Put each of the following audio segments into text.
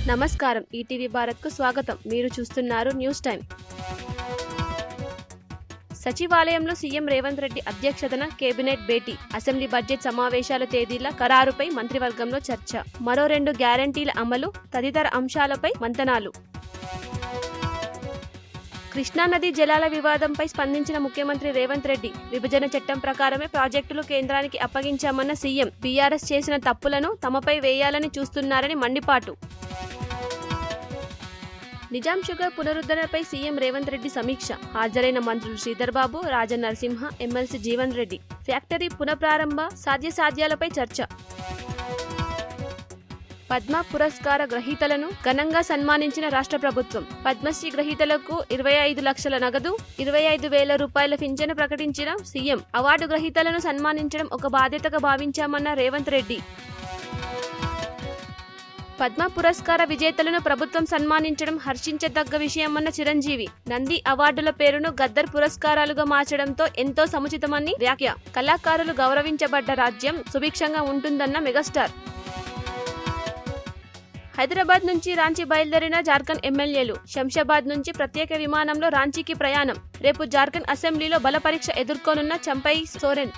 నమస్కారం, ఈటీవీ భారత్కు స్వాగతం. మీరు చూస్తున్నారు న్యూస్ టైం. సచివాలయంలో సీఎం రేవంత్ రెడ్డి అధ్యక్షతన కేబినెట్ భేటీ, అసెంబ్లీ బడ్జెట్ సమావేశాల తేదీల ఖరారుపై మంత్రివర్గంలో చర్చ, మరో 2 గ్యారంటీల అమలు తదితర అంశాలపై మంతనాలు. కృష్ణానదీ జలాల వివాదంపై స్పందించిన ముఖ్యమంత్రి రేవంత్ రెడ్డి, విభజన చట్టం ప్రకారమే ప్రాజెక్టులు కేంద్రానికి అప్పగించామన్న సీఎం, బీఆర్ఎస్ చేసిన తప్పులను తమపై వేయాలని చూస్తున్నారని మండిపాటు. నిజాం షుగర్ పునరుద్ధరణపై సీఎం రేవంత్ రెడ్డి సమీక్ష, హాజరైన మంత్రులు శ్రీధర్ బాబు, రాజా నరసింహ, ఎమ్మెల్సీ జీవన్ రెడ్డి. ఫ్యాక్టరీ పునఃప్రారంభ సాధ్యాసాధ్యాలపై చర్చ. పద్మ పురస్కార గ్రహీతలను ఘనంగా సన్మానించిన రాష్ట్ర ప్రభుత్వం, పద్మశ్రీ గ్రహీతలకు 25 లక్షల నగదు, 25,000 రూపాయల పింఛను ప్రకటించిన సీఎం. అవార్డు గ్రహీతలను సన్మానించడం ఒక బాధ్యతగా భావించామన్న రేవంత్ రెడ్డి. పద్మ పురస్కార విజేతలను ప్రభుత్వం సన్మానించడం హర్షించదగ్గ విషయమన్న చిరంజీవి. నంది అవార్డుల పేరును గద్దర్ పురస్కారాలుగా మార్చడంతో ఎంతో సముచితమని వ్యాఖ్య. కళాకారులు గౌరవించబడ్డ రాజ్యం సుభిక్షంగా ఉంటుందన్న మెగాస్టార్. హైదరాబాద్ నుంచి రాంచీ బయలుదేరిన జార్ఖండ్ ఎమ్మెల్యేలు, శంషాబాద్ నుంచి ప్రత్యేక విమానంలో రాంచీకి ప్రయాణం. రేపు జార్ఖండ్ అసెంబ్లీలో బలపరీక్ష ఎదుర్కోనున్న చంపై సోరెన్.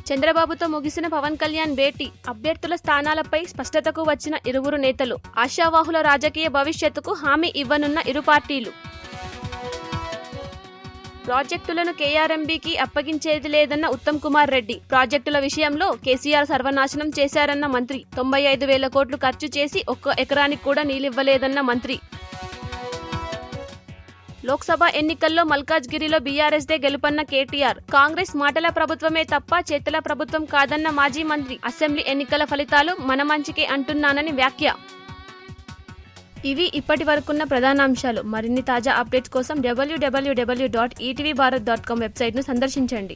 చంద్రబాబుతో ముగిసిన పవన్ కళ్యాణ్ భేటీ, అభ్యర్థుల స్థానాలపై స్పష్టతకు వచ్చిన ఇరువురు నేతలు. ఆశావాహుల రాజకీయ భవిష్యత్తుకు హామీ ఇవ్వనున్న ఇరు పార్టీలు. ప్రాజెక్టులను కేఆర్ఎంబీకి అప్పగించేది లేదన్న ఉత్తమ్ కుమార్ రెడ్డి. ప్రాజెక్టుల విషయంలో కేసీఆర్ సర్వనాశనం చేశారన్న మంత్రి. 95,000 కోట్లు ఖర్చు చేసి 1 ఎకరానికి కూడా నీళ్లివ్వలేదన్న మంత్రి. లోక్సభ ఎన్నికల్లో మల్కాజ్గిరిలో బీఆర్ఎస్దే గెలుపన్న కేటీఆర్. కాంగ్రెస్ మాటల ప్రభుత్వమే తప్ప చేతల ప్రభుత్వం కాదన్న మాజీ మంత్రి. అసెంబ్లీ ఎన్నికల ఫలితాలు మన మంచికే అంటున్నానని వ్యాఖ్య. ఇవి ఇప్పటి వరకున్న ప్రధానాంశాలు. మరిన్ని తాజా అప్డేట్స్ కోసం www.etvbharat.com వెబ్సైట్ను సందర్శించండి.